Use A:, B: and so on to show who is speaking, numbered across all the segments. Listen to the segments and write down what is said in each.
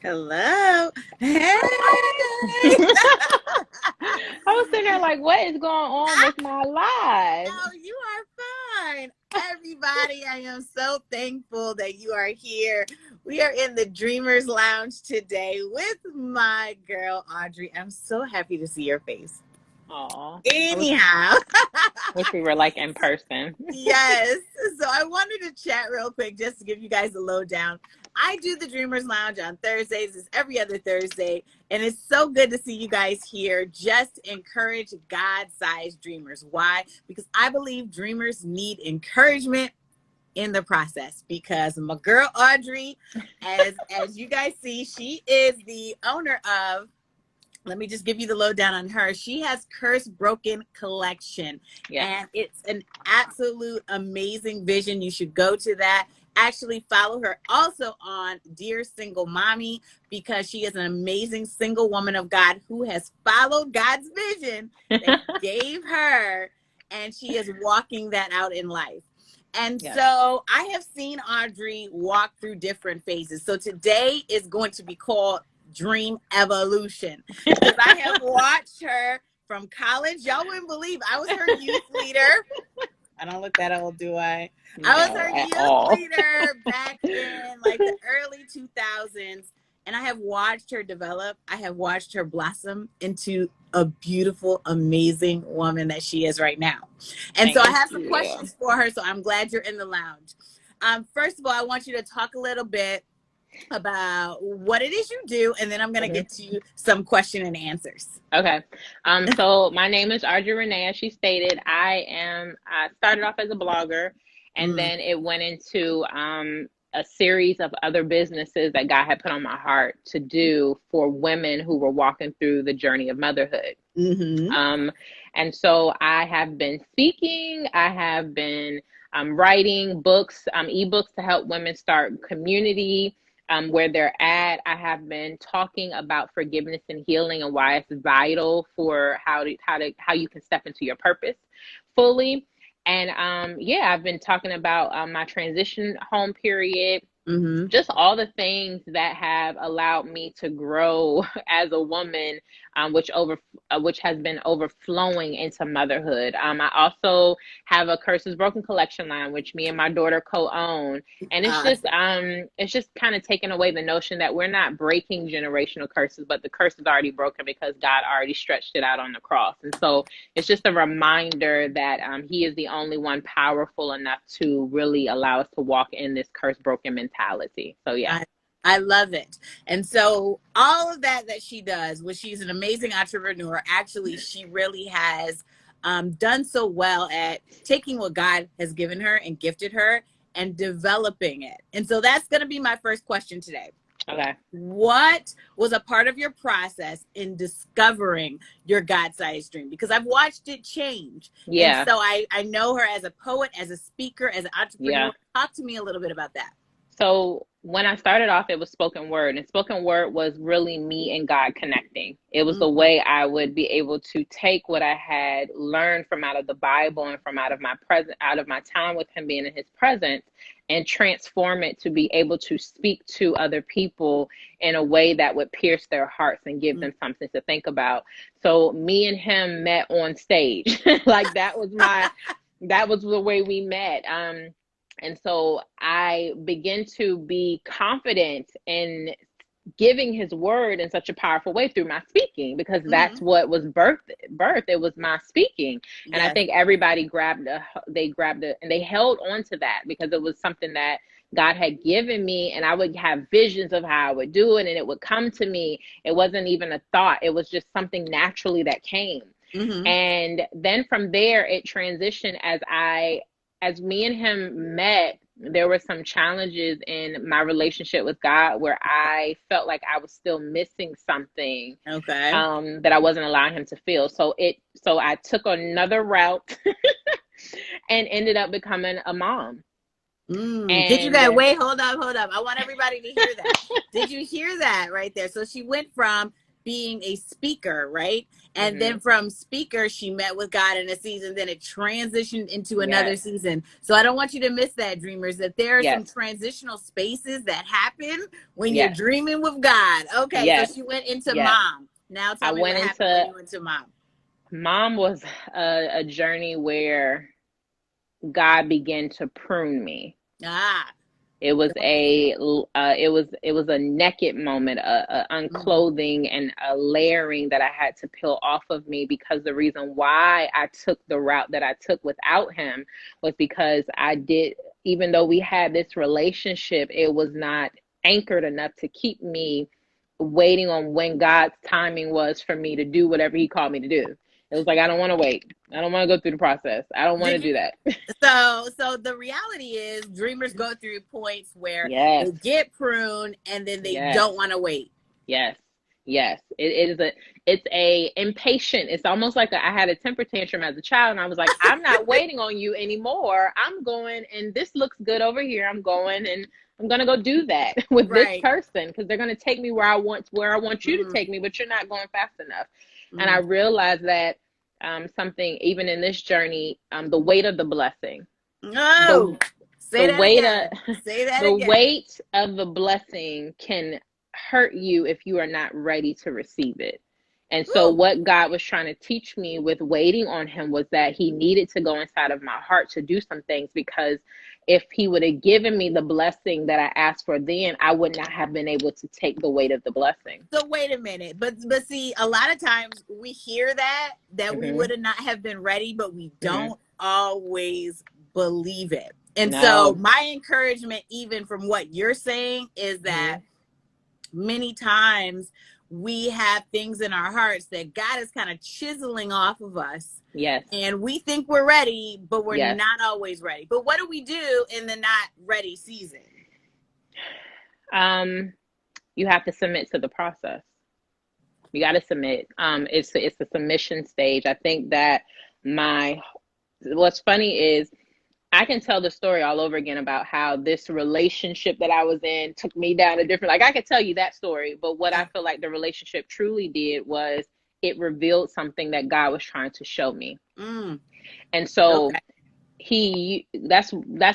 A: Hello. Hey.
B: I was sitting there like, what is going on with my life?
A: Oh, you are fine. Everybody, I am so thankful that you are here. We are in the Dreamers Lounge today with my girl, Audrey. I'm so happy to see your face.
B: Oh,
A: Anyhow.
B: wish we were like in person.
A: Yes. So I wanted to chat real quick just to give you guys a lowdown. I do the Dreamers Lounge on Thursdays. It's every other Thursday. And it's so good to see you guys here. Just encourage God-sized dreamers. Why? Because I believe dreamers need encouragement in the process. Because my girl Audrey, as you guys see, she is the owner of, let me just give you the lowdown on her. She has Curse Broken Collection.
B: Yeah.
A: And it's an absolute amazing vision. You should go to that. Actually follow her also on Dear Single Mommy, because she is an amazing single woman of God who has followed God's vision that He gave her, and she is walking that out in life. And
B: Yeah.
A: so I have seen Audrey walk through different phases. So today is going to be called Dream Evolution, because I have watched her from college. Y'all wouldn't believe I was her youth leader. I don't look that old, do I? I was
B: No,
A: her
B: at
A: youth
B: all.
A: leader back in like the early 2000s. And I have watched her develop. I have watched her blossom into a beautiful, amazing woman that she is right now. And so I
B: Thank
A: have some
B: you.
A: questions for her. So I'm glad you're in the lounge. First of all, I want you to talk a little bit about what it is you do, and then I'm going to get to some question and answers.
B: Okay. So my name is Audrey Renee. As she stated, I started off as a blogger, and
A: Mm,
B: then it went into a series of other businesses that God had put on my heart to do for women who were walking through the journey of motherhood.
A: mm-hmm.
B: Um, and so I have been speaking, I have been writing books, ebooks to help women start community where they're at. I have been talking about forgiveness and healing and why it's vital for how you can step into your purpose fully. And yeah, I've been talking about my transition home period,
A: Mm-hmm.
B: just all the things that have allowed me to grow as a woman, which has been overflowing into motherhood. I also have a Curses Broken collection line, which me and my daughter co-own, and
A: Awesome.
B: it's just kind of taking away the notion that we're not breaking generational curses, but the curse is already broken because God already stretched it out on the cross. And so it's just a reminder that He is the only one powerful enough to really allow us to walk in this curse broken mentality. So yeah.
A: I love it. And so all of that she does, well, she's an amazing entrepreneur. Actually, she really has done so well at taking what God has given her and gifted her and developing it. And so that's going to be my first question today.
B: Okay.
A: What was a part of your process in discovering your God-sized dream? Because I've watched it change. And
B: Yeah.
A: so I know her as a poet, as a speaker, as an entrepreneur.
B: Yeah.
A: Talk to me a little bit about that.
B: So when I started off, it was spoken word, and spoken word was really me and God connecting. It was the
A: Mm-hmm.
B: way I would be able to take what I had learned from out of the Bible and from out of my time with Him being in His presence, and transform it to be able to speak to other people in a way that would pierce their hearts and give them something to think about. So me and Him met on stage, like that was the way we met. And so I begin to be confident in giving His word in such a powerful way through my speaking, because
A: Mm-hmm.
B: that's what was birth. It was my speaking. And I
A: Yes.
B: think everybody grabbed it and they held on to that because it was something that God had given me, and I would have visions of how I would do it and it would come to me. It wasn't even a thought. It was just something naturally that came.
A: Mm-hmm.
B: And then from there it transitioned as me and him met. There were some challenges in my relationship with God where I felt like I was still missing something
A: Okay.
B: that I wasn't allowing him to feel. So I took another route and ended up becoming a mom.
A: Did you
B: And
A: guys wait? Hold up, hold up. I want everybody to hear that. Did you hear that right there? So she went from being a speaker, right? And
B: Mm-hmm.
A: then from speaker, she met with God in a season, then it transitioned into another
B: Yes.
A: season. So I don't want you to miss that, dreamers, that there are some
B: Yes.
A: transitional spaces that happen when you're
B: Yes.
A: dreaming with God. Okay, so
B: Yes.
A: she went into
B: Yes.
A: mom. Now
B: I
A: tell me
B: went
A: what happened when
B: into
A: you went to mom.
B: mom was a journey where God began to prune me.
A: Ah,
B: It was
A: okay.
B: it was a naked moment, a
A: Mm,
B: unclothing and a layering that I had to peel off of me, because the reason why I took the route that I took without him was because I did, even though we had this relationship, it was not anchored enough to keep me waiting on when God's timing was for me to do whatever he called me to do. It was like, I don't want to wait. I don't want to go through the process. I don't want to
A: did you
B: do that.
A: so the reality is dreamers go through points where
B: Yes.
A: they get pruned and then they
B: Yes.
A: don't want to wait.
B: Yes, yes. It is a it's a impatient. It's almost like I had a temper tantrum as a child, and I was like, I'm not waiting on you anymore. I'm going, and this looks good over here. I'm going, and I'm gonna go do that with this
A: Right.
B: person because they're gonna take me where I want you to
A: Mm,
B: take me, but you're not going fast enough. And I
A: mm.
B: realized that something even in this journey, the weight of the blessing,
A: No,
B: the
A: say
B: the
A: that
B: weight of
A: again. Say that
B: the
A: again.
B: weight of the blessing can hurt you if you are not ready to receive it. And so
A: Woo.
B: what God was trying to teach me with waiting on him was that he needed to go inside of my heart to do some things, because if he would have given me the blessing that I asked for, then I would not have been able to take the weight of the blessing.
A: So wait a minute, but see, a lot of times we hear that we
B: Mhm.
A: would not have been ready, but we
B: Mhm.
A: don't always believe it. And so
B: No.
A: my encouragement, even from what you're saying, is that
B: Mhm.
A: many times we have things in our hearts that God is kind of chiseling off of us.
B: Yes.
A: And we think we're ready, but we're
B: Yes.
A: not always ready. But what do we do in the not ready season?
B: Um you have to submit to the process. You got to submit. It's the submission stage. I think that my what's funny is I can tell the story all over again about how this relationship that I was in took me down a different, like I could tell you that story, but what I feel like the relationship truly did was it revealed something that God was trying to show me.
A: Mm,
B: And so
A: okay.
B: that's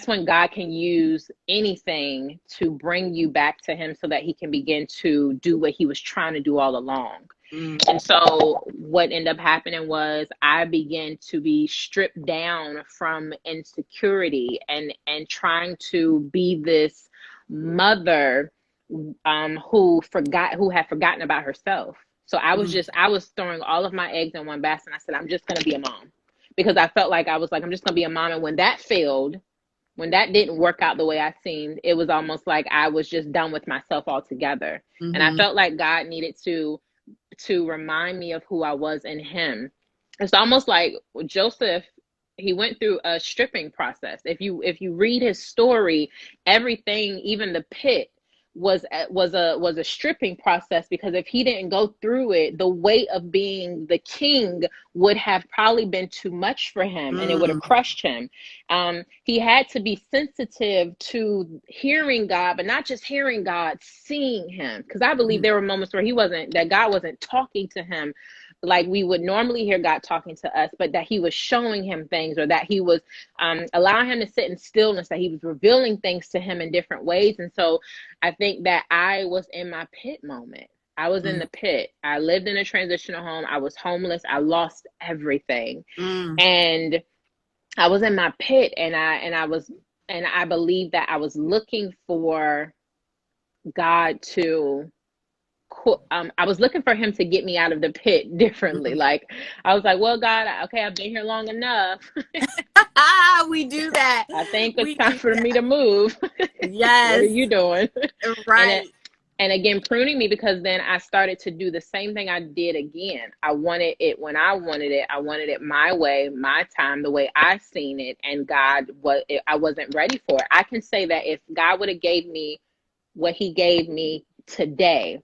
B: when God can use anything to bring you back to him so that he can begin to do what he was trying to do all along.
A: Mm,
B: And so what ended up happening was I began to be stripped down from insecurity and trying to be this mother who had forgotten about herself. So
A: mm,
B: I was throwing all of my eggs in one basket, and I said I'm just going to be a mom, because I felt like I was like I'm just going to be a mom. And when that failed, when that didn't work out the way I seemed, it was almost like I was just done with myself altogether. And I
A: mm-hmm.
B: felt like God needed to remind me of who I was in him. It's almost like Joseph, he went through a stripping process. If you read his story, everything, even the pit was a stripping process, because if he didn't go through it, the weight of being the king would have probably been too much for him, and it would have
A: Mm,
B: crushed him. He had to be sensitive to hearing God, but not just hearing God, seeing him. Because I believe
A: mm,
B: there were moments where that God wasn't talking to him like we would normally hear God talking to us, but that he was showing him things, or that he was allowing him to sit in stillness, that he was revealing things to him in different ways. And so I think that I was in my pit moment. I was in
A: mm,
B: the pit. I lived in a transitional home. I was homeless. I lost everything.
A: mm.
B: And I was in my pit, and I believe that I was looking for God to I was looking for him to get me out of the pit differently.
A: Mm.
B: Like I was like, well, God, okay, I've been here long enough.
A: We do that.
B: I think it's
A: We
B: time
A: do
B: for me to
A: that.
B: move. What are
A: Yes,
B: you doing? And it,
A: right.
B: and again, pruning me, because then I started to do the same thing I did again. I wanted it when I wanted it. I wanted it my way, my time, the way I seen it. And I wasn't ready for it. I can say that if God would have gave me what he gave me today,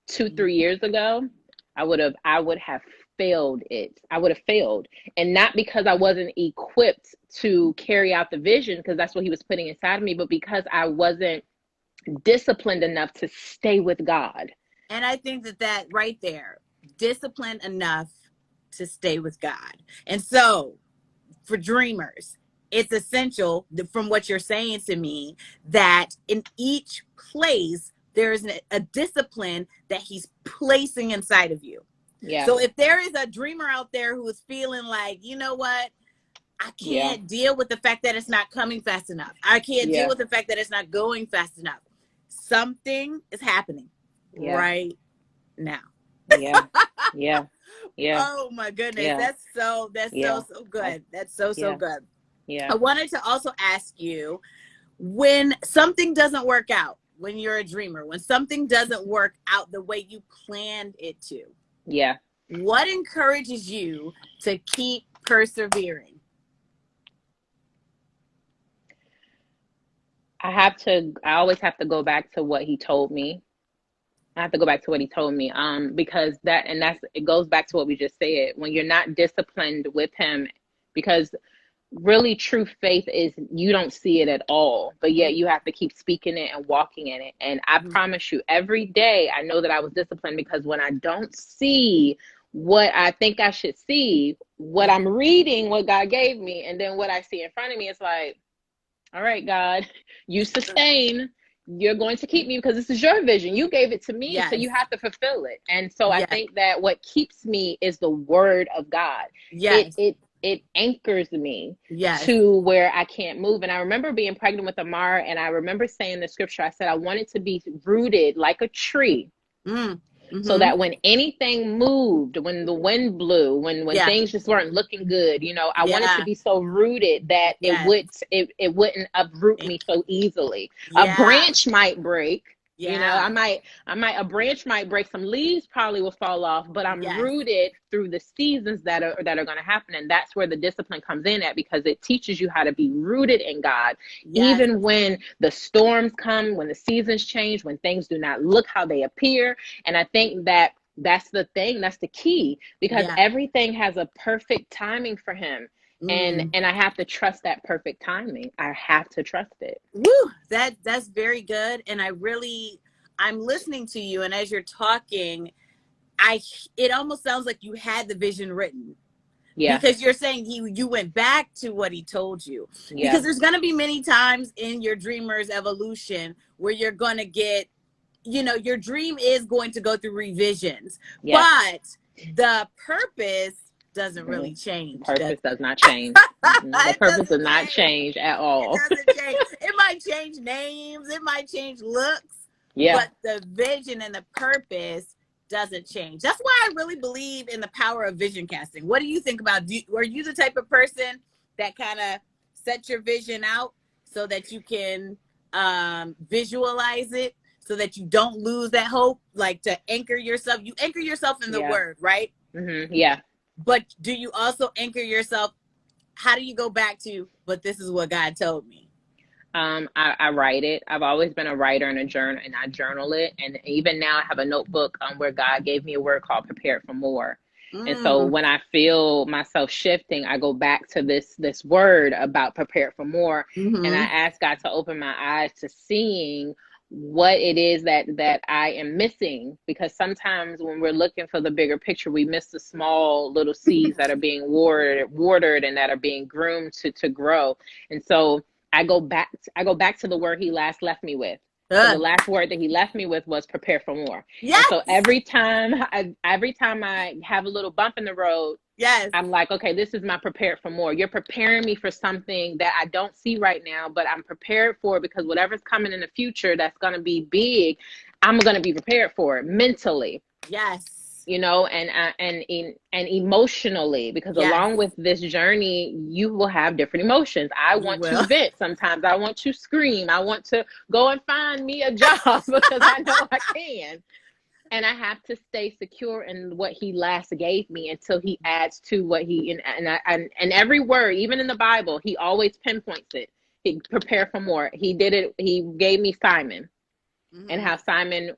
B: 2 3 years ago, I would have failed it. I would have failed. And not because I wasn't equipped to carry out the vision, because that's what he was putting inside of me, but because I wasn't disciplined enough to stay with God.
A: And I think that right there, disciplined enough to stay with God. And so for dreamers, it's essential from what you're saying to me that in each place, there's a discipline that he's placing inside of you.
B: Yeah.
A: So if there is a dreamer out there who is feeling like, you know what, I can't deal with the fact that it's not coming fast enough. I can't deal with the fact that it's not going fast enough. Something is happening right now.
B: Yeah. Yeah. Yeah.
A: Oh my goodness.
B: Yeah.
A: That's so good. That's so good.
B: Yeah.
A: I wanted to also ask you, when something doesn't work out, when you're a dreamer, when something doesn't work out the way you planned it to, what encourages you to keep persevering?
B: I always have to go back to what he told me. I have to go back to what he told me. Because it goes back to what we just said. When you're not disciplined with him, because really true faith is you don't see it at all, but yet you have to keep speaking it and walking in it. And I promise you, every day I know that I was disciplined, because when I don't see what I think I should see, what I'm reading, what God gave me, and then what I see in front of me, it's like, all right, God, you sustain. You're going to keep me because this is your vision. You gave it to me, so you have to fulfill it. And so I think that what keeps me is the word of God. It anchors me to where I can't move. And I remember being pregnant with Tamara, and I remember saying the scripture, I said, I wanted to be rooted like a tree. So that when anything moved, when the wind blew, when things just weren't looking good, I wanted to be so rooted that it wouldn't uproot me so easily. A branch might break. A branch might break, some leaves probably will fall off, but I'm rooted through the seasons that are going to happen. And that's where the discipline comes in at, because it teaches you how to be rooted in God, even when the storms come, when the seasons change, when things do not look how they appear. And I think that that's the thing, that's the key, because everything has a perfect timing for him. And I have to trust that perfect timing. I have to trust it.
A: Woo, that's very good. And I'm listening to you, and as you're talking, it almost sounds like you had the vision written. Because you're saying you went back to what he told you. Because there's going to be many times in your dreamer's evolution where you're going to get, your dream is going to go through revisions, but the purpose doesn't really change.
B: Purpose does not change. The purpose does not change at all.
A: It doesn't change. It might change names. It might change looks. But the vision and the purpose doesn't change. That's why I really believe in the power of vision casting. What do you think about? Were you the type of person that kind of set your vision out so that you can visualize it, so that you don't lose that hope, like to anchor yourself? You anchor yourself in the word, right?
B: Yeah.
A: But do you also anchor yourself? How do you go back to, but this is what God told me?
B: I write it. I've always been a writer and I journal it. And even now I have a notebook where God gave me a word called prepared for more. And so when I feel myself shifting, I go back to this word about prepared for more. And I ask God to open my eyes to seeing what it is that I am missing, because sometimes when we're looking for the bigger picture, we miss the small little seeds that are being watered and that are being groomed to grow. And so I go back to the word he last left me with. So the last word that he left me with was prepare for more. And so every time I have a little bump in the road, I'm like, okay, this is my prepared for more. You're preparing me for something that I don't see right now, but I'm prepared for it, because whatever's coming in the future that's going to be big, I'm going to be prepared for it mentally. And emotionally, because along with this journey, you will have different emotions. I want to vent. Sometimes I want to scream. I want to go and find me a job because I know I can. And I have to stay secure in what he last gave me until he adds to what and every word, even in the Bible, he always pinpoints it. He prepare for more. He did it. He gave me Simon. And how Simon,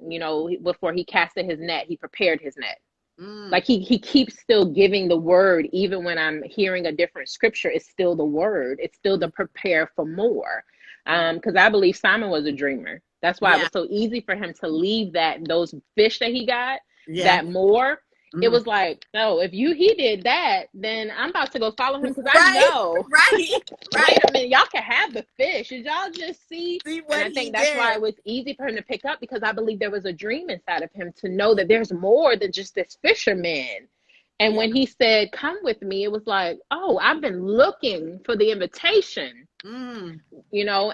B: before he casted his net, he prepared his net. Like he keeps still giving the word, even when I'm hearing a different scripture, it's still the word. It's still the prepare for more. Because I believe Simon was a dreamer. That's why it
A: Yeah.
B: was so easy for him to leave those fish that he got,
A: Yeah.
B: that more. It
A: Mm.
B: was like, no, if he did that, then I'm about to go follow him, because I
A: Right.
B: know,
A: Right.
B: wait
A: Right.
B: a minute, y'all can have the fish. Did y'all just see?
A: See
B: And
A: what
B: I
A: he
B: think that's why
A: did.
B: it was easy for him to pick up, because I believe there was a dream inside of him to know that there's more than just this fisherman. And
A: Yeah.
B: when he said, come with me, it was like, oh, I've been looking for the invitation,
A: Mm.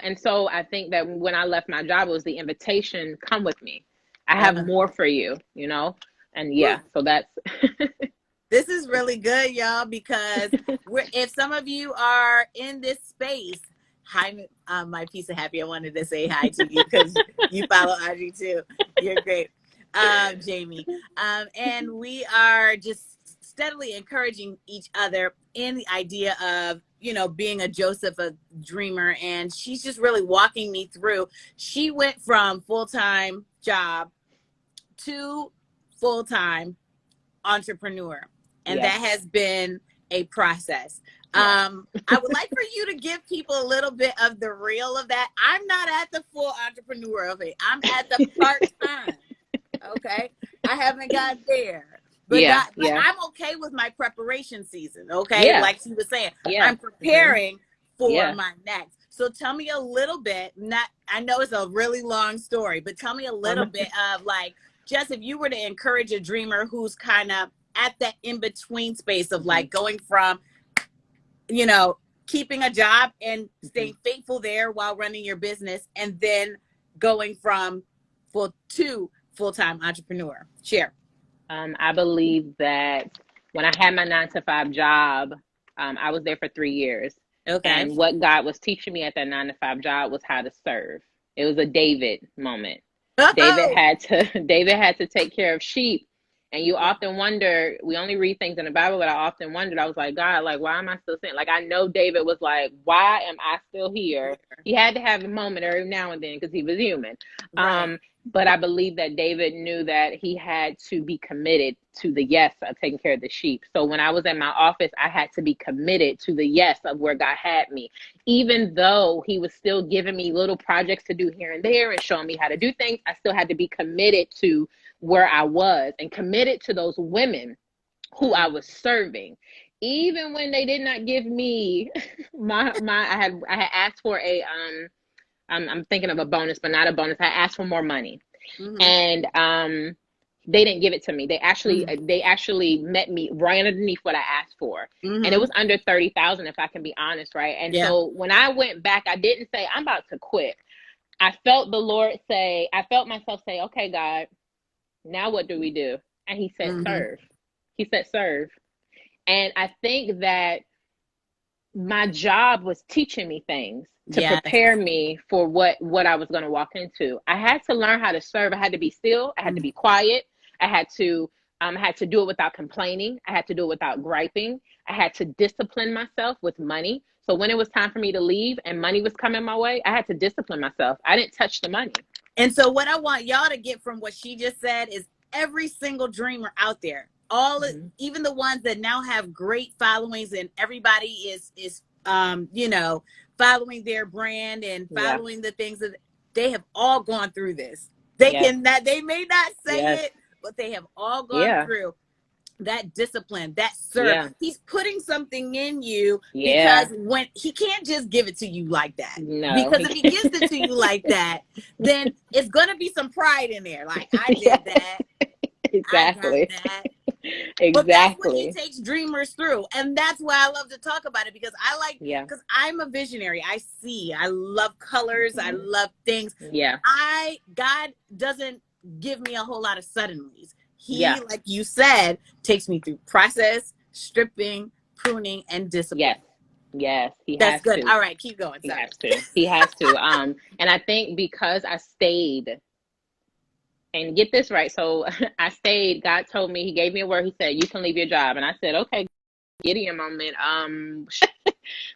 B: And so I think that when I left my job, it was the invitation, come with me. I have
A: Yeah.
B: more for you. And
A: Woo.
B: yeah, so that's
A: This is really good, y'all, because if some of you are in this space, hi, my piece of happy, I wanted to say hi to you because you follow Audrey too. You're great, Jamie. And we are just steadily encouraging each other in the idea of, being a Joseph, a dreamer. And she's just really walking me through. She went from full-time job to full-time entrepreneur, and
B: yeah,
A: that has been a process.
B: yeah.
A: I would like for you to give people a little bit of the real of that. I'm not at the full entrepreneur of it. I'm at the part-time. Okay, I haven't got there, but
B: Yeah,
A: God, but
B: yeah,
A: I'm okay with my preparation season. Okay,
B: yeah,
A: like she was saying,
B: yeah.
A: I'm
B: Hmm.
A: preparing for
B: Yeah.
A: my next. So tell me a little bit. Not, I know it's a really long story, but tell me a little
B: Um,
A: bit of, like, just if you were to encourage a dreamer who's kind of at that in between space of,
B: hmm
A: like, going from, you know, keeping a job and
B: hmm
A: staying faithful there while running your business, and then going from full-time entrepreneur. Share.
B: I believe that when I had my 9 to 5 job, I was there for 3 years.
A: Okay.
B: And what God was teaching me at that 9 to 5 job was how to serve. It was a David moment. David
A: Oh,
B: had to David had to take care of sheep. And you
A: yeah.
B: often wonder, we only read things in the Bible, but I often wondered, I was like, God, like, why am I still saying? Like, I know David was like, why am I still here? He had to have a moment every now and then because he was human.
A: Right.
B: But I believe that David knew that he had to be committed to the yes of taking care of the sheep. So when I was in my office, I had to be committed to the yes of where God had me. Even though he was still giving me little projects to do here and there and showing me how to do things, I still had to be committed to where I was and committed to those women who I
A: Mm.
B: was serving. Even when they did not give me I had asked for a I'm thinking of a bonus, but not a bonus. I asked for more money,
A: Mm-hmm.
B: and they didn't give it to me.
A: Mm-hmm.
B: They actually met me right underneath what I asked for, and it
A: Mm-hmm.
B: was under 30,000, if I can be honest, right? And
A: Yeah.
B: so when I went back, I didn't say I'm about to quit. I felt the Lord say, I felt myself say, "Okay, God, now what do we do?" And He said,
A: Mm-hmm.
B: "Serve." He said, "Serve." And I think that my job was teaching me things to
A: Yes.
B: prepare me for what I was going to walk into. I had to learn how to serve. I had to be still. I had to
A: Mm.
B: be quiet. I had to do it without complaining. I had to do it without griping. I had to discipline myself with money. So when it was time for me to leave and money was coming my way, I had to discipline myself. I didn't touch the money.
A: And so what I want y'all to get from what she just said is every single dreamer out there,
B: Mm-hmm.
A: even the ones that now have great followings, and everybody is following their brand and
B: Yeah.
A: following the things that they have all gone through this.
B: Yes.
A: They may not say
B: Yes.
A: it, but they have all gone
B: Yeah.
A: through that discipline, that serve.
B: Yeah.
A: He's putting something in you, because
B: Yeah.
A: when he can't just give it to you like that.
B: No.
A: Because if he gives it to you like that, then it's gonna be some pride in there. Like, I
B: Yeah.
A: did that, I got
B: Exactly.
A: that. But that's what he
B: Exactly.
A: takes dreamers through. And that's why I love to talk about it,
B: Yeah.
A: because I'm a visionary. I love colors, I
B: Hmm.
A: love things.
B: Yeah.
A: God doesn't give me a whole lot of suddenlies. He,
B: Yeah.
A: like you said, takes me through process, stripping, pruning, and discipline.
B: Yes. Yes. He
A: That's
B: has
A: good.
B: to.
A: All right, keep going.
B: He
A: Sorry.
B: has to. He has to. And I think because I stayed, and get this right. So I stayed. God told me, He gave me a word. He said, "You can leave your job." And I said, "Okay, Gideon moment."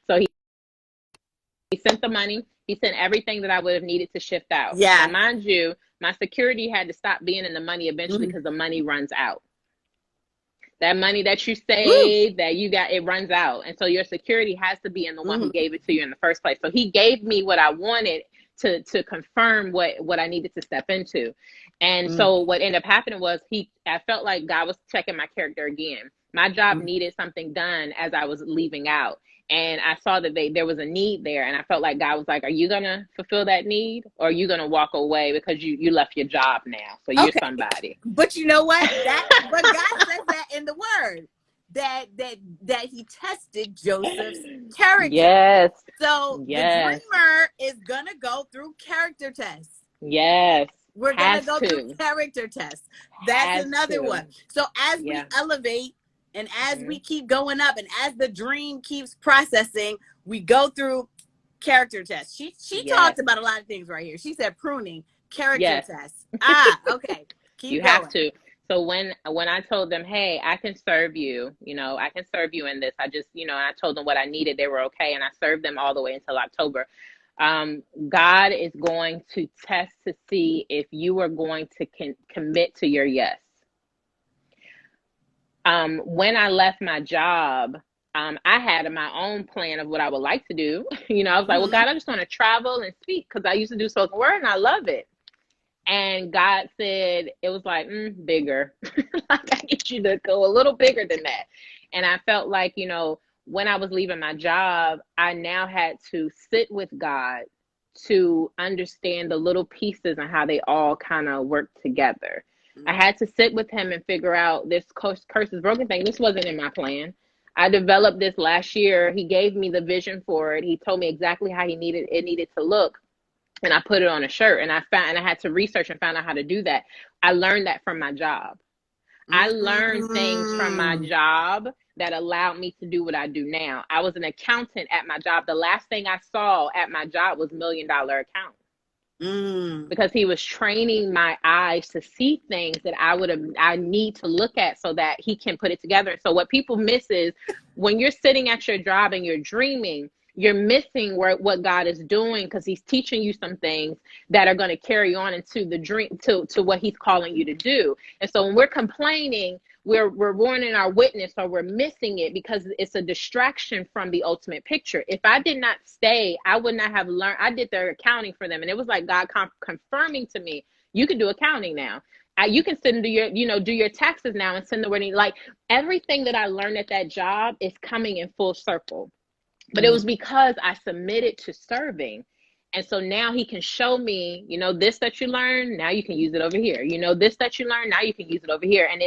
B: So he sent the money. He sent everything that I would have needed to shift out. Now,
A: Yeah.
B: mind you, my security had to stop being in the money eventually
A: Mhm.
B: because the money runs out. That money that you
A: Woo.
B: save, that you got, it runs out. And so your security has to be in the one who
A: Mhm.
B: gave it to you in the first place. So he gave me what I wanted to confirm what I needed to step into. And
A: Mm.
B: so what ended up happening was I felt like God was checking my character again. My job needed something done as I was leaving out. And I saw that there was a need there. And I felt like God was like, are you going to fulfill that need, or are you going to walk away because you left your job now? So you're somebody.
A: But you know what? But God says that in the word that he tested Joseph's character.
B: Yes.
A: So the dreamer is going to go through character tests.
B: Yes.
A: We're going to go through character tests. That's another one. So as we elevate, and as we keep going up, and as the dream keeps processing, we go through character tests. She talked about a lot of things right here. She said pruning, character tests. Okay. Keep going.
B: Have to. So when I told them, hey, I can serve you, I can serve you in this. I just, I told them what I needed. They were okay. And I served them all the way until October. God is going to test to see if you are going to commit to your yes. When I left my job, I had my own plan of what I would like to do. I was like, well, God, I just want to travel and speak, because I used to do spoken word and I love it. And God said, it was like, bigger. Like, I need you to go a little bigger than that. And I felt like, when I was leaving my job, I now had to sit with God to understand the little pieces and how they all kind of work together. I had to sit with him and figure out this curse is broken thing. This wasn't in my plan. I developed this last year. He gave me the vision for it. He told me exactly how it needed to look. And I put it on a shirt, and I had to research and found out how to do that. I learned that from my job. I learned things from my job that allowed me to do what I do now. I was an accountant at my job. The last thing I saw at my job was $1 million account. Because he was training my eyes to see things that I need to look at so that he can put it together. So what people miss is, when you're sitting at your job and you're dreaming, you're missing what God is doing, because he's teaching you some things that are going to carry on into the dream, to what he's calling you to do. And so when we're complaining, we're ruining our witness, or we're missing it because it's a distraction from the ultimate picture. If I did not stay, I would not have learned. I did their accounting for them, and it was like God confirming to me, you can do accounting now. You can send do your taxes now and send the wording. Like, everything that I learned at that job is coming in full circle. But it was because I submitted to serving. And so now he can show me, this that you learned, now you can use it over here. This that you learned, now you can use it over here. And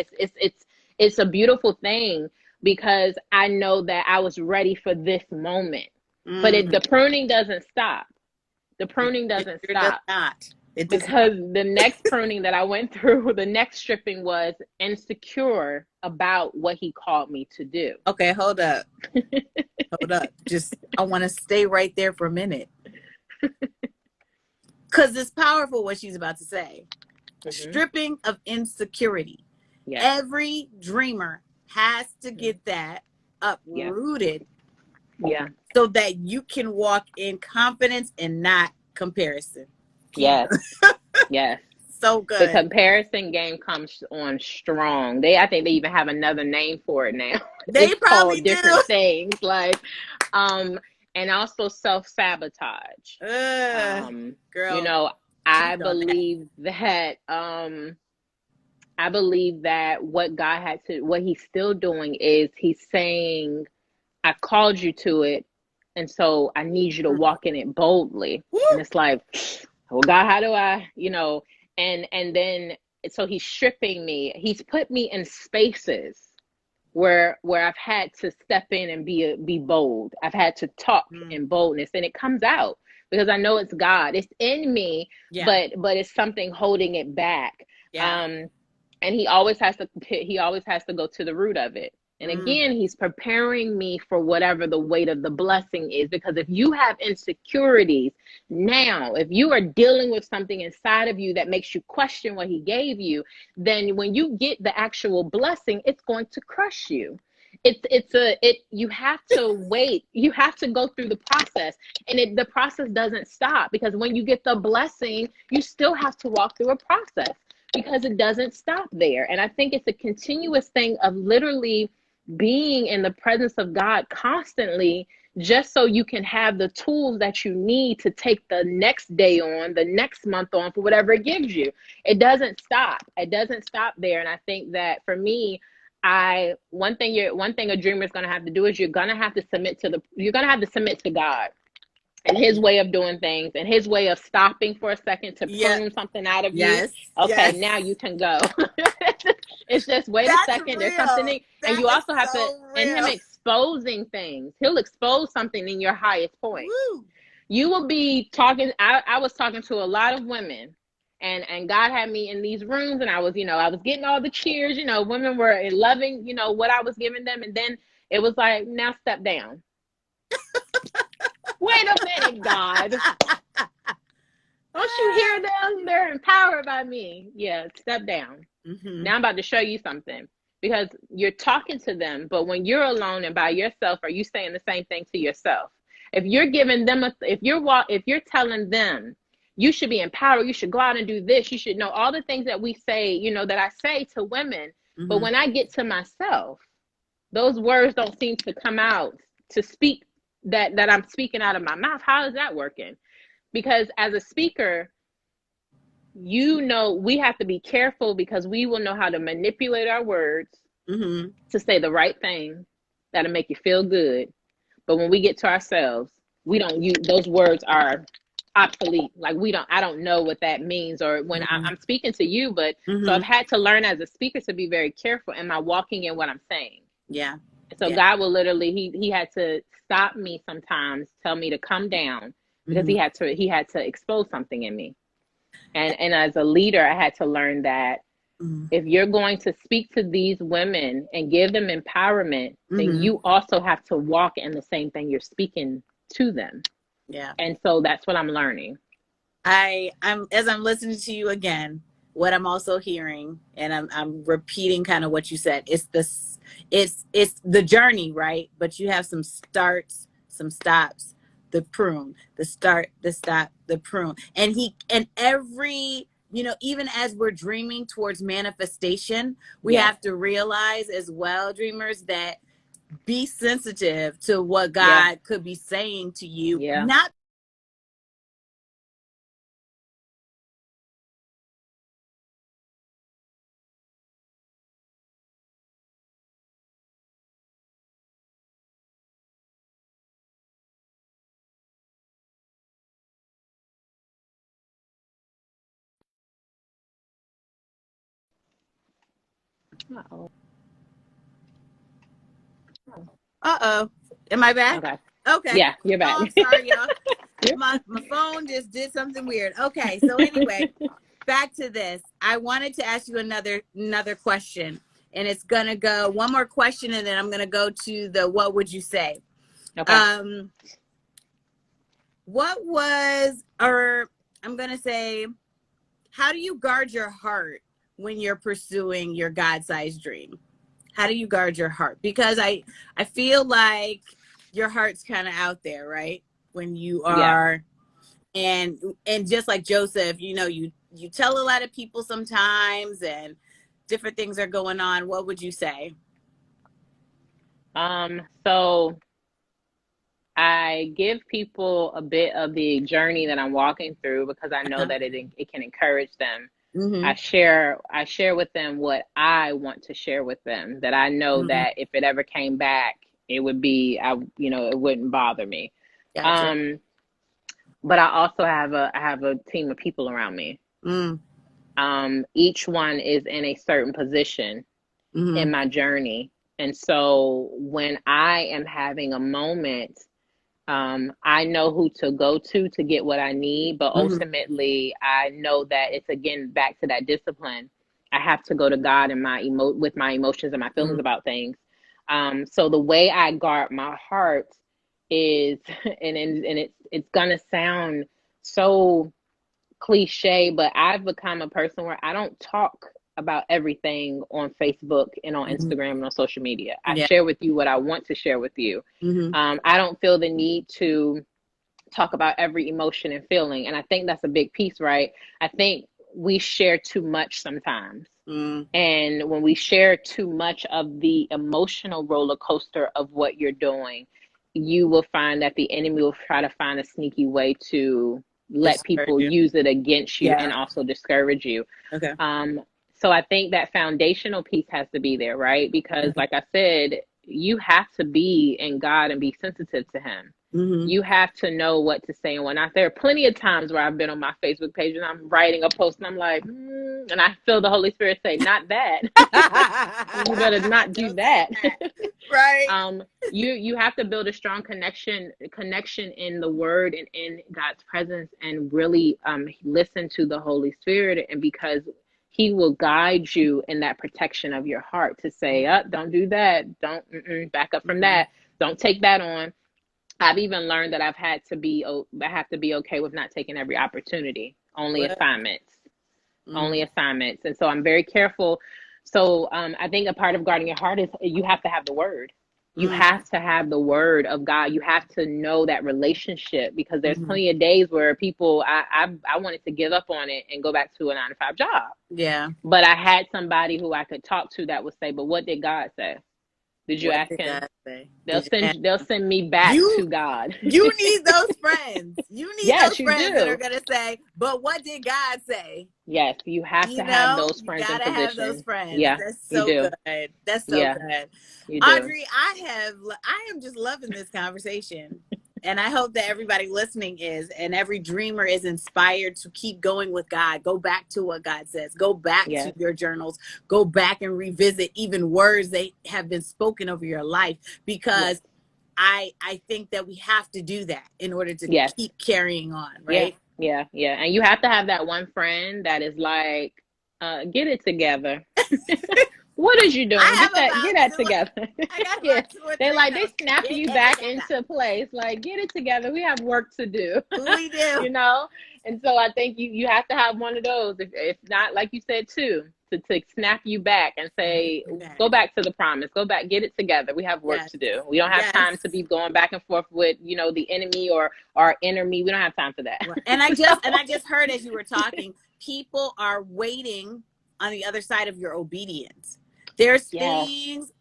B: it's a beautiful thing, because I know that I was ready for this moment. But the pruning doesn't stop. The pruning doesn't stop. Because the next pruning that I went through, the next stripping, was insecure about what he called me to do.
A: Okay, hold up. Hold up. I want to stay right there for a minute. Because it's powerful what she's about to say. Stripping of insecurity. Yes. Every dreamer has to get that uprooted.
B: Yeah.
A: So that you can walk in confidence and not comparison.
B: Yes. Yes.
A: So good.
B: The comparison game comes on strong. I think they even have another name for it now.
A: They probably do.
B: Different things, like, and also self-sabotage.
A: Girl,
B: I believe that what he's still doing is he's saying, I called you to it, and so I need you to walk in it boldly. And it's like, well, God, how do I, and then, so he's stripping me. He's put me in spaces where I've had to step in and be bold. I've had to talk in boldness, and it comes out because I know it's God. It's in me, but it's something holding it back. And he always has to go to the root of it. And again, he's preparing me for whatever the weight of the blessing is. Because if you have insecurities now, if you are dealing with something inside of you that makes you question what he gave you, then when you get the actual blessing, it's going to crush you. You have to wait. You have to go through the process, and the process doesn't stop, because when you get the blessing, you still have to walk through a process, because it doesn't stop there. And I think it's a continuous thing of literally being in the presence of God constantly just so you can have the tools that you need to take the next day on, the next month on, for whatever it gives you. It doesn't stop. It doesn't stop there. And I think that for me, one thing a dreamer is going to have to do is you're going to have to submit to God and his way of doing things and his way of stopping for a second to
A: Yeah.
B: prune something out of you.
A: Yes.
B: Okay,
A: Yes.
B: now you can go. It's just wait a
A: That's
B: second. There's something,
A: real.
B: and
A: That
B: you
A: is
B: also have to,
A: so
B: and him
A: real.
B: exposing things. He'll expose something in your highest point.
A: Woo.
B: You will be talking. I was talking to a lot of women, and God had me in these rooms, and I was getting all the cheers. Women were loving, what I was giving them, and then it was like, now step down. Wait a minute, God. Don't you hear them? They're empowered by me. Yeah, step down.
A: Mm-hmm.
B: Now I'm about to show you something, because you're talking to them, but when you're alone and by yourself, are you saying the same thing to yourself? If you're giving them if you're telling them you should be empowered, you should go out and do this, you should know all the things that we say, that I say to women,
A: Mm-hmm.
B: but when I get to myself, those words don't seem to come out to speak that I'm speaking out of my mouth. How is that working? Because as a speaker, we have to be careful, because we will know how to manipulate our words
A: Mm-hmm.
B: to say the right thing that'll make you feel good. But when we get to ourselves, we don't use those words, are obsolete. Like I don't know what that means, or when
A: Mm-hmm.
B: I'm speaking to you, but
A: Mm-hmm.
B: so I've had to learn as a speaker to be very careful. Am I walking in what I'm saying?
A: Yeah.
B: So
A: yeah.
B: God will literally, he had to stop me sometimes, tell me to come down, because
A: Mm-hmm.
B: he had to expose something in me. And as a leader, I had to learn that
A: Mm-hmm.
B: if you're going to speak to these women and give them empowerment, then
A: Mm-hmm.
B: you also have to walk in the same thing you're speaking to them.
A: Yeah.
B: And so that's what I'm learning.
A: I'm as I'm listening to you again, what I'm also hearing, and I'm repeating kind of what you said. It's the journey, right? But you have some starts, some stops, the prune, the start, the stop, the prune. And every, even as we're dreaming towards manifestation, we
B: Yes.
A: have to realize as well, dreamers, that be sensitive to what
B: Yeah.
A: God could be saying to you,
B: Yeah.
A: not
B: Uh-oh.
A: Uh-oh. Am I back?
B: Okay.
A: Okay.
B: Yeah, you're back.
A: Oh, I'm sorry, y'all. My phone just did something weird. Okay. So anyway, back to this. I wanted to ask you another question. And it's gonna go one more question, and then I'm gonna go to the what would you say?
B: Okay.
A: What was, or I'm gonna say, how do you guard your heart when you're pursuing your God-sized dream? How do you guard your heart? Because I feel like your heart's kind of out there, right? When you
B: Yeah.
A: are, and just like Joseph, you tell a lot of people sometimes, and different things are going on. What would you say?
B: So I give people a bit of the journey that I'm walking through, because I know
A: Uh-huh.
B: that it can encourage them.
A: Mm-hmm.
B: I share with them what I want to share with them, that I know
A: Mm-hmm.
B: that if it ever came back, it would be, it wouldn't bother me.
A: Gotcha.
B: Um, but I also have a team of people around me.
A: Mm.
B: Each one is in a certain position
A: Mm-hmm.
B: in my journey. And so when I am having a moment, I know who to go to get what I need, but
A: Mm-hmm.
B: ultimately I know that it's, again, back to that discipline. I have to go to God and with my emotions and my feelings
A: Mm-hmm.
B: about things. So the way I guard my heart is, and it's gonna sound so cliche, but I've become a person where I don't talk about everything on Facebook and on
A: Mm-hmm.
B: Instagram and on social media. I
A: Yeah.
B: share with you what I want to share with you.
A: Mm-hmm.
B: I don't feel the need to talk about every emotion and feeling. And I think that's a big piece, right? I think we share too much sometimes.
A: Mm-hmm.
B: And when we share too much of the emotional roller coaster of what you're doing, you will find that the enemy will try to find a sneaky way to let
A: Discourage
B: people
A: you.
B: use it against you
A: Yeah.
B: and also discourage you.
A: Okay.
B: So I think that foundational piece has to be there, right? Because like I said, you have to be in God and be sensitive to him.
A: Mm-hmm.
B: You have to know what to say and what not. There are plenty of times where I've been on my Facebook page and I'm writing a post and I'm like, and I feel the Holy Spirit say, not that. You better not do
A: Don't say
B: that.
A: that. Right.
B: You have to build a strong connection in the word and in God's presence, and really listen to the Holy Spirit, and because he will guide you in that protection of your heart to say, don't do that, don't back up from
A: Mm-hmm.
B: that, don't take that on. I've even learned that I have to be okay with not taking every opportunity, only
A: What?
B: assignments,
A: Mm-hmm.
B: only assignments. And so I'm very careful. So I think a part of guarding your heart is you have to have the word. You have to have the word of God. You have to know that relationship, because there's
A: Mm-hmm.
B: plenty of days where people, I wanted to give up on it and go back to a 9 to 5 job.
A: Yeah.
B: But I had somebody who I could talk to that would say, but what did God say? Did you
A: What
B: ask
A: did
B: him?
A: God say?
B: They'll
A: Did you ask?
B: send me back
A: You
B: to God.
A: you need those friends. You need those
B: Yes, you
A: friends that are
B: do.
A: gonna say, but what did God say?
B: Yes, you have
A: You
B: to have
A: know,
B: those
A: you
B: friends in
A: gotta have those
B: position.
A: friends.
B: Yeah,
A: That's
B: you
A: so
B: do.
A: good. That's so
B: Yeah,
A: good.
B: you do.
A: Audrey, I am just loving this conversation. And I hope that everybody listening is, and every dreamer is inspired to keep going with God. Go back to what God says. Go back to
B: Yes,
A: your journals. Go back and revisit even words they have been spoken over your life,
B: yes,
A: because I think that we have to do that in order to
B: yes,
A: keep carrying on,
B: yeah,
A: right?
B: yeah, yeah. And you have to have that one friend that is like, get it together. What is you doing?
A: I have
B: Get
A: about
B: that
A: two.
B: together.
A: I got
B: Yeah.
A: about two or
B: They
A: three of
B: like, they
A: those.
B: snap
A: Get
B: you
A: it
B: back
A: together.
B: into place. Like, get it together. We have work to do.
A: We do.
B: You know? And so I think you have to have one of those. If not, like you said too, to snap you back and say, go
A: Okay.
B: back to the promise. Go back, get it together. We have work
A: Yes.
B: to do. We don't have
A: Yes.
B: time to be going back and forth with, the enemy or our enemy. We don't have time for that.
A: Right. And I just heard as you were talking, people are waiting on the other side of your obedience. There's
B: Yes.
A: things.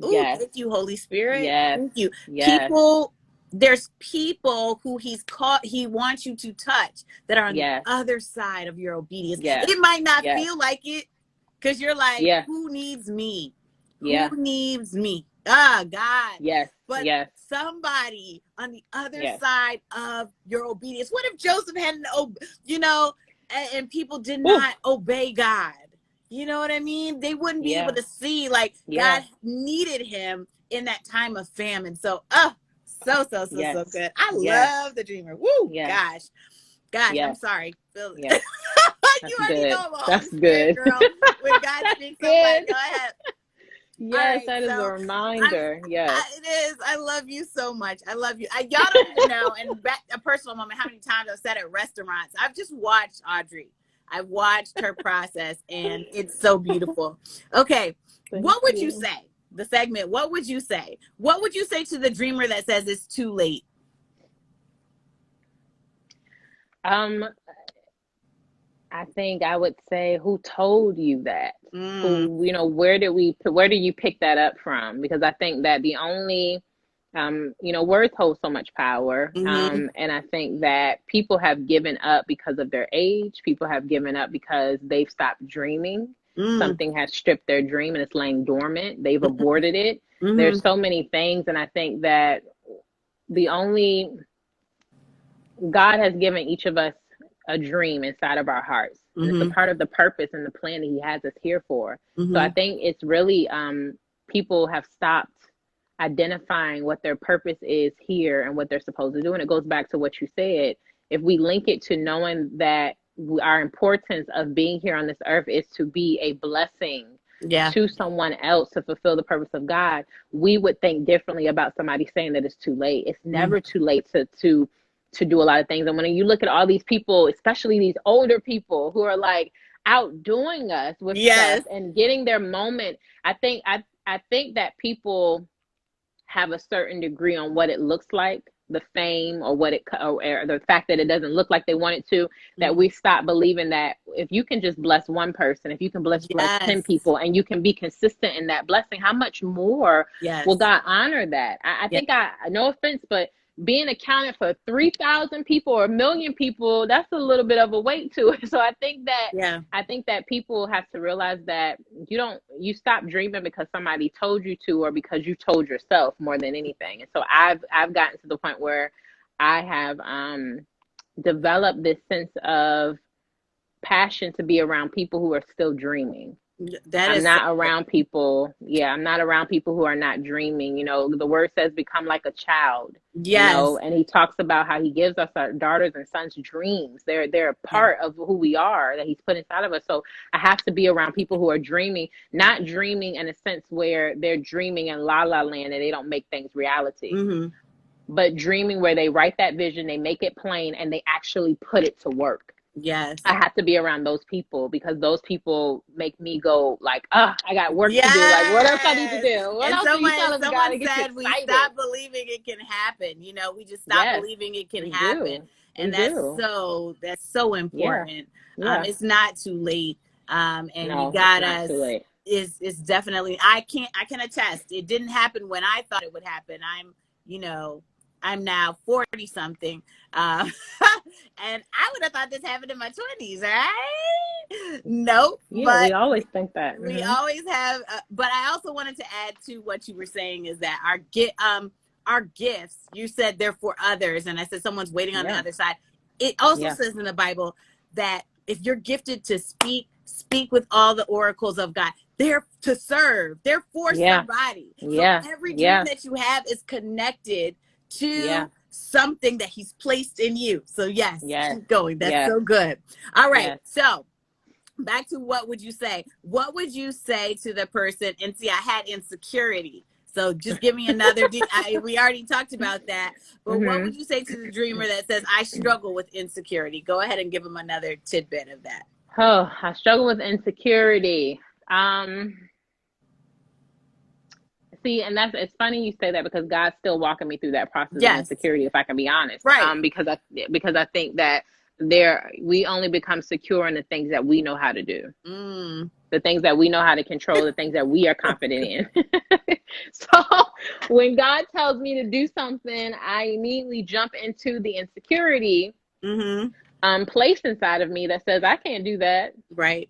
A: Ooh,
B: Yes.
A: thank you, Holy Spirit.
B: Yes.
A: Thank you.
B: Yes.
A: People. There's people who he wants you to touch that are on the
B: Yes.
A: other side of your obedience.
B: Yes.
A: It might not
B: Yes.
A: feel like it, because you're like,
B: Yeah.
A: who needs me? Who
B: Yeah.
A: needs me? Ah, God.
B: Yes.
A: But
B: Yes.
A: somebody on the other
B: Yes.
A: side of your obedience. What if Joseph hadn't, and people did
B: Ooh.
A: not obey God? You know what I mean? They wouldn't be able
B: Yeah.
A: to see, like,
B: Yeah.
A: God needed him in that time of famine. So, so
B: Yes.
A: good. I
B: Yes.
A: love the dreamer. Woo,
B: Yes.
A: gosh, I'm
B: Yes.
A: sorry. Phil.
B: Yes.
A: You
B: That's
A: already
B: good.
A: know I'm a Holy
B: That's
A: Spirit
B: good.
A: girl. When God speaks, I'm like,
B: Good.
A: go ahead. All
B: Yes,
A: right,
B: that is a
A: so
B: reminder. Yes.
A: it is. I love you so much. I love you. Y'all don't even know. And back a personal moment. How many times I've said at restaurants? I've just watched Audrey. I've watched her process, and it's so beautiful. Okay,
B: Thank
A: what would you
B: you.
A: say? The segment. What would you say? What would you say to the dreamer that says it's too late?
B: Um, I think I would say, who told you that?
A: Mm,
B: Who, where do you pick that up from? Because I think that the only, words hold so much power.
A: mm-hmm,
B: And I think that people have given up because of their age. People have given up because they've stopped dreaming.
A: mm,
B: Something has stripped their dream and it's laying dormant. They've aborted it.
A: mm-hmm,
B: There's so many things. And I think that the only God has given each of us a dream inside of our hearts, and it's a
A: mm-hmm,
B: part of the purpose and the plan that He has us here for. So I
A: mm-hmm.
B: think it's really people have stopped identifying what their purpose is here and what they're supposed to do, and it goes back to what you said. If we link it to knowing that our importance of being here on this earth is to be a blessing
A: Yeah.
B: to someone else to fulfill the purpose of God, we would think differently about somebody saying that it's too late. It's
A: Mm.
B: never too late to do a lot of things. And when you look at all these people, especially these older people who are like outdoing us with stuff
A: Yes.
B: and getting their moment, I think that people have a certain degree on what it looks like the fame or or the fact that it doesn't look like they want it to, that we stop believing that if you can just bless one person, if you can bless 10
A: Yes.
B: people and you can be consistent in that blessing, how much more
A: Yes.
B: will God honor that? I
A: Yes.
B: think no offense, but being accounted for 3,000 people or 1,000,000 people, that's a little bit of a weight to it. So I think that people have to realize that you stop dreaming because somebody told you to, or because you told yourself, more than anything. And so I've gotten to the point where I have developed this sense of passion to be around people who are still dreaming.
A: That
B: I'm
A: is so
B: not around people. Yeah, I'm not around people who are not dreaming. The word says become like a child,
A: yes.
B: and he talks about how he gives us our daughters and sons dreams. They're a
A: Yeah.
B: part of who we are, that he's put inside of us. So I have to be around people who are dreaming, not dreaming in a sense where they're dreaming in la la land and they don't make things reality,
A: Mm-hmm.
B: but dreaming where they write that vision, they make it plain, and they actually put it to work.
A: Yes.
B: I have to be around those people, because those people make me go like, I got work to do. Like, what else I need to
A: Yes.
B: do? What
A: And
B: else are you telling me, God?
A: someone
B: It gets you
A: said we
B: excited.
A: stop believing it can happen. We just stop
B: Yes,
A: believing it can
B: we
A: happen.
B: do. We
A: And that's
B: do.
A: so
B: Yeah.
A: important.
B: Yeah.
A: It's not too late. And you
B: No, it's
A: got
B: not too
A: us.
B: late.
A: Is definitely, I can attest. It didn't happen when I thought it would happen. I'm now 40 something. And I would have thought this happened in my 20s, right? Nope.
B: Yeah, we
A: But
B: always think that.
A: we
B: Mm-hmm.
A: always have, but I also wanted to add to what you were saying, is that our gifts, you said they're for others, and I said someone's waiting on the
B: Yeah.
A: other side. It also
B: Yeah.
A: says in the Bible that if you're gifted to speak with all the oracles of God. They're to serve. They're for
B: Yeah.
A: somebody. So
B: Yeah.
A: every dream
B: Yeah.
A: that you have is connected
B: Yeah.
A: to something that he's placed in you. So yes,
B: Yes.
A: keep going. That's
B: Yes.
A: so good. All right.
B: Yes.
A: So back to what would you say? What would you say to the person? And see, I had insecurity. So just give me another. We already talked about that. But what
B: Mm-hmm.
A: would you say to the dreamer that says, I struggle with insecurity? Go ahead and give them another tidbit of that.
B: Oh, I struggle with insecurity. See, and it's funny you say that, because God's still walking me through that process of
A: Yes.
B: insecurity, if I can be honest.
A: Right.
B: Because I think that we only become secure in the things that we know how to do. The things that we know how to control, the things that we are confident in. So when God tells me to do something, I immediately jump into the insecurity place inside of me that says I can't do that.
A: Right.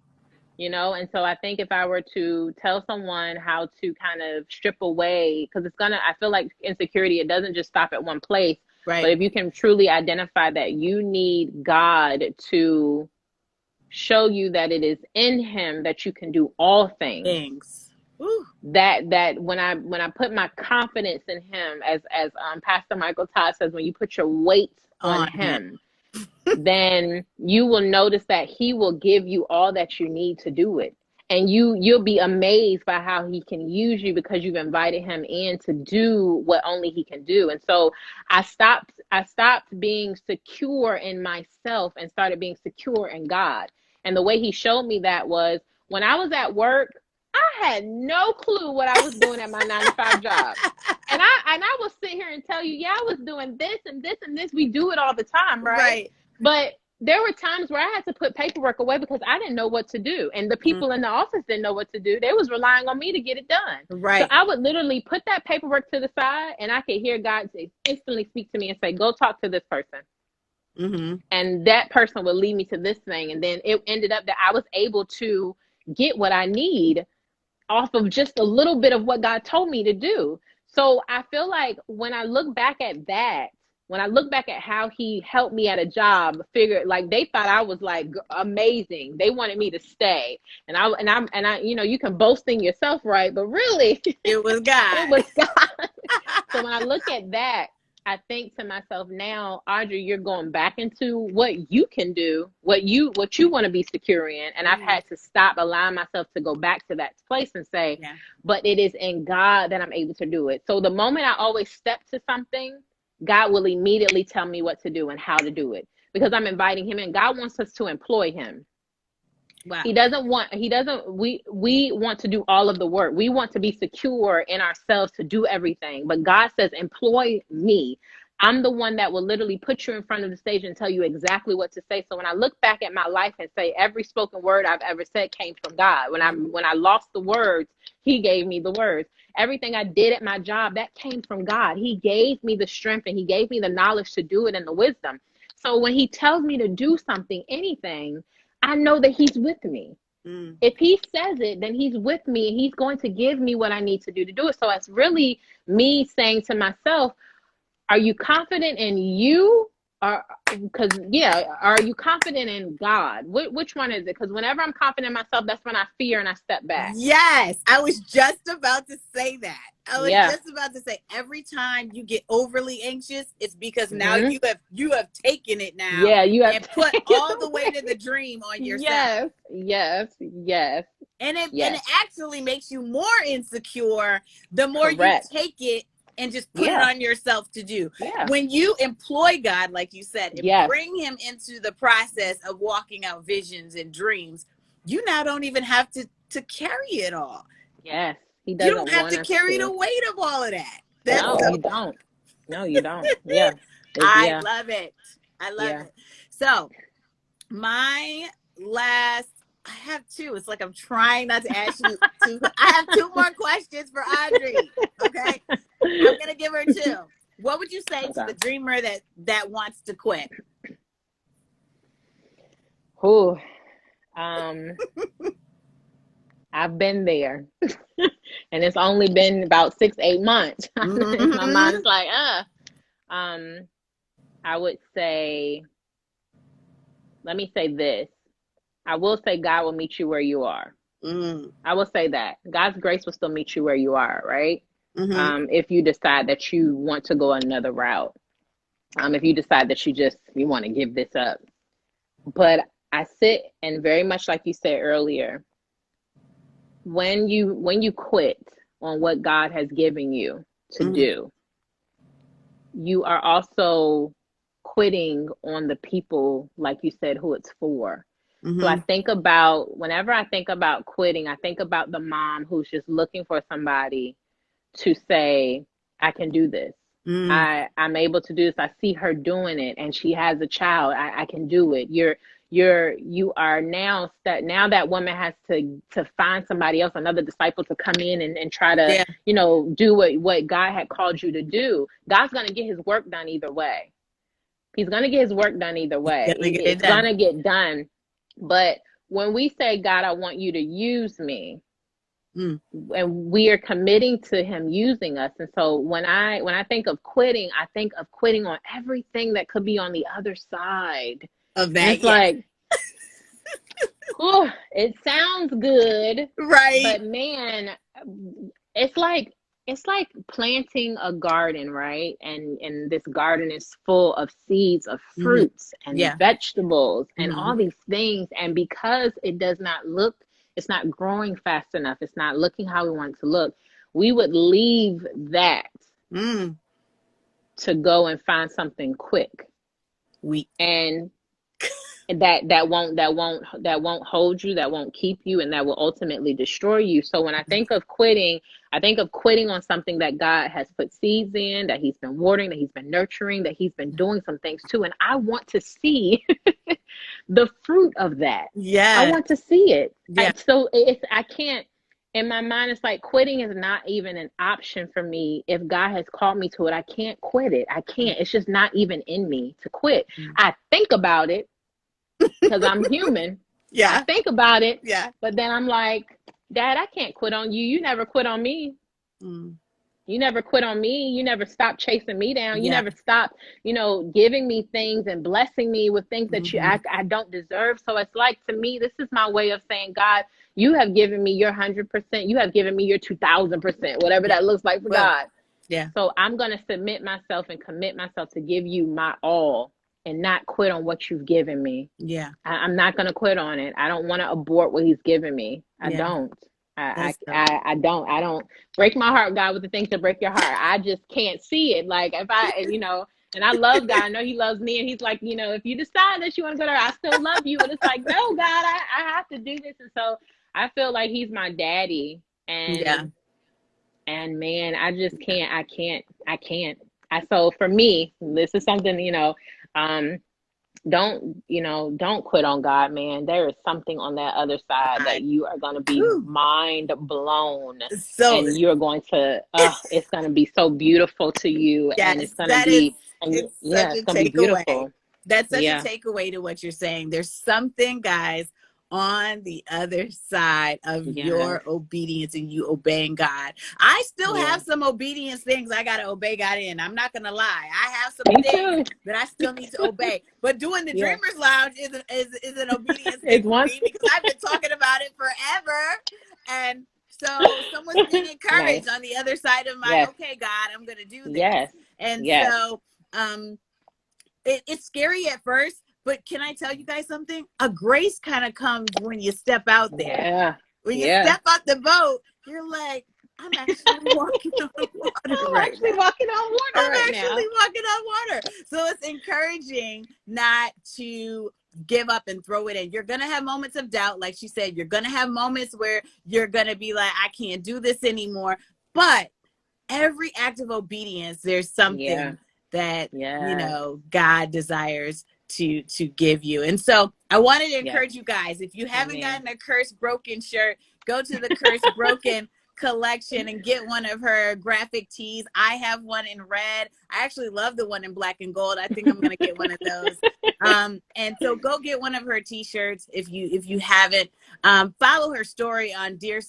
B: And so I think if I were to tell someone how to kind of strip away, because I feel like insecurity, it doesn't just stop at one place.
A: Right.
B: But if you can truly identify that you need God to show you that it is in him that you can do all things. That when I put my confidence in him, as Pastor Michael Todd says, when you put your weight on him, then you will notice that he will give you all that you need to do it. And you'll be amazed by how he can use you, because you've invited him in to do what only he can do. And so I stopped being secure in myself and started being secure in God. And the way he showed me that was when I was at work, I had no clue what I was doing at my 9-to-5 job. And I will sit here and tell you, yeah, I was doing this and this and this. We do it all the time, right? But there were times where I had to put paperwork away because I didn't know what to do. And the people in the office didn't know what to do. They was relying on me to get it done.
A: Right.
B: So I would literally put that paperwork to the side, and I could hear God instantly speak to me and say, go talk to this person. And that person would lead me to this thing. And then it ended up that I was able to get what I need off of just a little bit of what God told me to do. So I feel like when I look back at that, when I look back at how he helped me at a job, figured like they thought I was like amazing. They wanted me to stay. And I, you can boast in yourself, right? But really
A: it was God.
B: It was God. So when I look at that, I think to myself now, Audrey, you're going back into what you can do, what you want to be secure in. And I've had to stop allowing myself to go back to that place and say, but it is in God that I'm able to do it. So the moment I always step to something, God will immediately tell me what to do and how to do it, because I'm inviting him in. God wants us to employ him. Wow. We want to do all of the work. We want to be secure in ourselves to do everything. But God says, employ me. I'm the one that will literally put you in front of the stage and tell you exactly what to say. So when I look back at my life and say every spoken word I've ever said came from God. When I lost the words, he gave me the words. Everything I did at my job, that came from God. He gave me the strength and he gave me the knowledge to do it and the wisdom. So when he tells me to do something, anything, I know that he's with me. If he says it, then he's with me and he's going to give me what I need to do to do it. So it's really me saying to myself, are you confident in you? Because are you confident in God? Which one is it? Because whenever I'm confident in myself, that's when I fear and I step back.
A: Yes, I was just about to say that. I was
B: Yeah.
A: just about to say, every time you get overly anxious, it's because now
B: Mhm.
A: you have taken it now
B: Yeah, you have
A: and put
B: taken
A: all the weight
B: away.
A: of the dream on yourself.
B: Yes, yes, yes,
A: And it
B: yes.
A: actually makes you more insecure the more you
B: Correct.
A: take it and just put it
B: Yeah,
A: on yourself to do.
B: yeah,
A: When you employ God, like you said, and
B: yes,
A: bring him into the process of walking out visions and dreams, you now don't even have to carry it all.
B: yes. He
A: You don't
B: doesn't
A: have
B: want
A: to
B: us
A: carry the
B: to.
A: weight of all of that. That's
B: No, you don't. No, you don't. Yeah.
A: I
B: Yeah,
A: love it. I love
B: yeah.
A: it. So my last, I have two. It's like I'm trying not to ask you to. I have two more questions for Audrey. Okay, I'm gonna give her two. What would you say to
B: Okay.
A: the dreamer that wants to quit?
B: Whew. Um, I've been there. And it's only been about 6, 8 months. My mind
A: Mm-hmm.
B: is like, um, I would say, let me say this. I will say God will meet you where you are.
A: Mm-hmm.
B: I will say that God's grace will still meet you where you are, right?
A: Mm-hmm.
B: If you decide that you want to go another route, if you decide that you want to give this up, but I sit and very much like you said earlier, when you quit on what God has given you to
A: Mm-hmm.
B: do, you are also quitting on the people, like you said, who it's for. So I
A: Mm-hmm.
B: think about, whenever I think about quitting, I think about the mom who's just looking for somebody to say, I can do this.
A: Mm-hmm.
B: I'm able to do this. I see her doing it and she has a child. I can do it. You are now that woman has to find somebody else, another disciple to come in and try to,
A: Yeah.
B: do what God had called you to do. God's going to get his work done either way. He's going to get his work done either way.
A: Gonna get it
B: It's going
A: done.
B: to get done. But when we say, God, I want you to use me,
A: Mm.
B: and we are committing to him using us. And so when I think of quitting, I think of quitting on everything that could be on the other side.
A: Of
B: And
A: that,
B: it's
A: yes.
B: like, oh, it sounds good,
A: Right.
B: but man, it's like planting a garden, right? And this garden is full of seeds of
A: Mm-hmm.
B: fruits and
A: Yeah.
B: vegetables and
A: Mm-hmm.
B: all these things. And because it's not growing fast enough, it's not looking how we want it to look, we would leave that
A: Mm.
B: to go and find something quick.
A: We.
B: And that won't hold you, that won't keep you, and that will ultimately destroy you. So when I think of quitting, I think of quitting on something that God has put seeds in, that he's been watering, that he's been nurturing, that he's been doing some things too, and I want to see the fruit of that. I
A: Yeah.
B: want to see it.
A: Yeah.
B: I can't, in my mind, it's like quitting is not even an option for me. If God has called me to it, I can't quit it. I can't. It's just not even in me to quit. I think about it because I'm human. I
A: Yeah.
B: think about it,
A: Yeah.
B: but then I'm like, Dad, I can't quit on you. You never quit on me.
A: Mm.
B: You never quit on me. You never stopped chasing me down. You
A: Yeah.
B: never stopped, giving me things and blessing me with things that
A: Mm-hmm.
B: I don't deserve. So it's like, to me, this is my way of saying, God, you have given me your 100%. You have given me your 2000%, whatever
A: Yeah.
B: that looks like for
A: Well.
B: God.
A: Yeah.
B: So I'm going to submit myself and commit myself to give you my all and not quit on what you've given me.
A: Yeah.
B: I'm not going to quit on it. I don't want to abort what he's given me. I
A: Yeah.
B: don't.
A: That's dope.
B: I don't break my heart, God, with the things that break your heart. I just can't see it. Like and I love God. I know he loves me. And he's like, if you decide that you want to go there, I still love you. And it's like, no, God, I have to do this. And so I feel like he's my daddy.
A: Yeah.
B: And man, I just can't. I can't. So for me, this is something, um, don't quit on God, man. There is something on that other side that
A: I,
B: you are going to be
A: whew,
B: mind blown,
A: so
B: and you're going to, it's going to be so beautiful to you, and
A: yes,
B: it's going to
A: that is,
B: be, and
A: it's such
B: yeah,
A: a
B: it's going to be
A: takeaway.
B: beautiful.
A: That's such a
B: Yeah.
A: takeaway to what you're saying. There's something, guys, on the other side of
B: Yes.
A: your obedience and you obeying God. I still
B: Yeah.
A: have some obedience things I got to obey God in. I'm not going to lie. I have some
B: Me
A: things
B: too.
A: that I still need to obey. But doing the
B: Yeah.
A: Dreamers Lounge is an obedience thing
B: It's
A: for
B: one.
A: me because I've been talking about it forever. And so someone's being
B: Nice.
A: encouraged on the other side of my,
B: Yes.
A: okay, God, I'm going to do this.
B: Yes.
A: And
B: Yes.
A: so, um, it's scary at first, but can I tell you guys something? A grace kind of comes when you step out there.
B: Yeah.
A: When you
B: Yeah.
A: step out the boat, you're like, I'm actually walking on water
B: I'm
A: right
B: actually
A: now.
B: walking on water
A: I'm
B: right
A: actually
B: now.
A: walking on water. So it's encouraging not to give up and throw it in. You're going to have moments of doubt. Like she said, you're going to have moments where you're going to be like, I can't do this anymore. But every act of obedience, there's
B: Yeah.
A: something that,
B: Yeah.
A: God desires to give you. And so I wanted to
B: Yes.
A: encourage you guys, if you haven't
B: Amen.
A: gotten a Curse Broken shirt, go to the Curse Broken collection and get one of her graphic tees. I have one in red. I actually love the one in black and gold. I think I'm gonna get one of those. And so go get one of her t-shirts if you haven't. Follow her story on Dear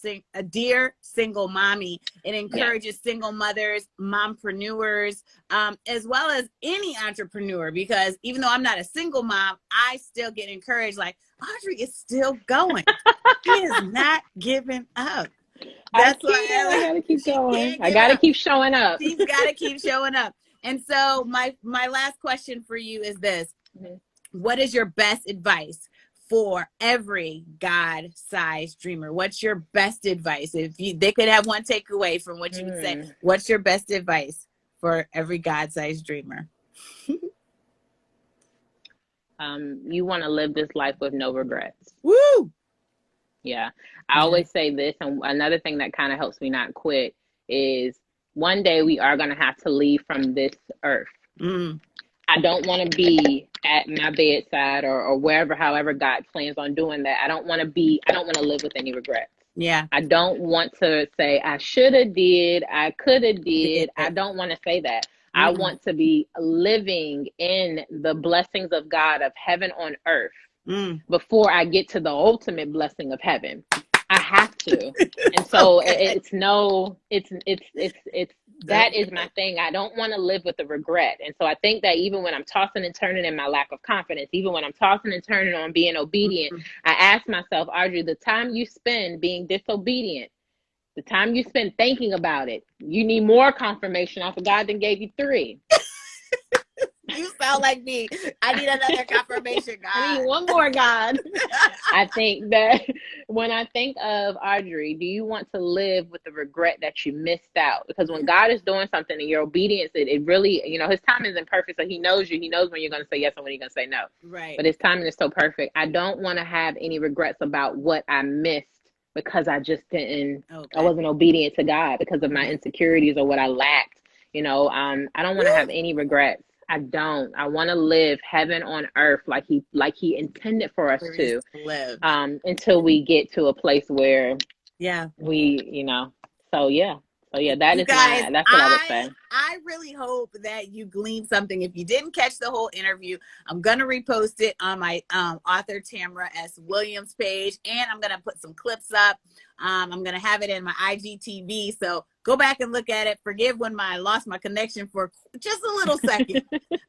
A: Single Mommy. It
B: Yes.
A: encourages single mothers, mompreneurs, as well as any entrepreneur, because even though I'm not a single mom, I still get encouraged. Like, Audrey is still going. She is not giving up.
B: I
A: That's why
B: can't. I gotta keep
A: she
B: going.
A: can't
B: I
A: give
B: gotta
A: up.
B: keep showing up.
A: She's got to keep showing up. And so my last question for you is this.
B: Mhm.
A: What is your best advice for every God-sized dreamer? What's your best advice? If they could have one takeaway from what you would say, what's your best advice for every God-sized dreamer?
B: You want to live this life with no regrets.
A: Woo!
B: Yeah. I always say this, and another thing that kind of helps me not quit is one day we are going to have to leave from this earth.
A: Mm.
B: I don't want to be at my bedside or wherever, however God plans on doing that. I don't want to live with any regrets.
A: Yeah.
B: I don't want to say I should have did, I could have did. I don't want to say that. I want to be living in the blessings of God, of heaven on earth, before I get to the ultimate blessing of heaven. I have to. And so it's that is my thing. I don't want to live with the regret. And so I think that even when I'm tossing and turning in my lack of confidence, even when I'm tossing and turning on being obedient, I ask myself, Audrey, the time you spend being disobedient, the time you spend thinking about it, you need more confirmation off of God than gave you 3.
A: You sound like me. I need another confirmation, God.
B: I need one more, God. I think that when I think of Audrey, do you want to live with the regret that you missed out? Because when God is doing something and your obedience, it really, his timing isn't perfect. So he knows you. He knows when you're going to say yes and when you're going to say no.
A: Right.
B: But his timing is so perfect. I don't want to have any regrets about what I missed because I just didn't, I wasn't obedient to God because of my insecurities or what I lacked. I don't want to have any regrets. I don't. I want to live heaven on earth like he intended for us to
A: live.
B: Until we get to a place where we, so that
A: you
B: is
A: guys,
B: that's what I would say.
A: I really hope that you gleaned something. If you didn't catch the whole interview, I'm going to repost it on my author Tamara S. Williams page, and I'm going to put some clips up. I'm going to have it in my IGTV, so go back and look at it. Forgive when I lost my connection for just a little second.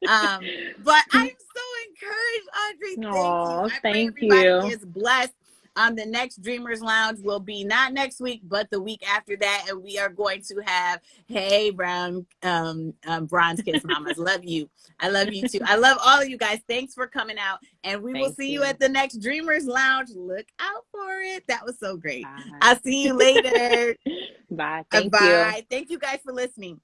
A: But I'm so encouraged, Audrey. Thank you. I pray everybody is blessed. The next Dreamers Lounge will be not next week, but the week after that. And we are going to have, hey, Bronze Kiss Mamas. Love you. I love you too. I love all of you guys. Thanks for coming out. And we will see you at the next Dreamers Lounge. Look out for it. That was so great. Bye. I'll see you later.
B: Bye. Thank you.
A: Thank you guys for listening.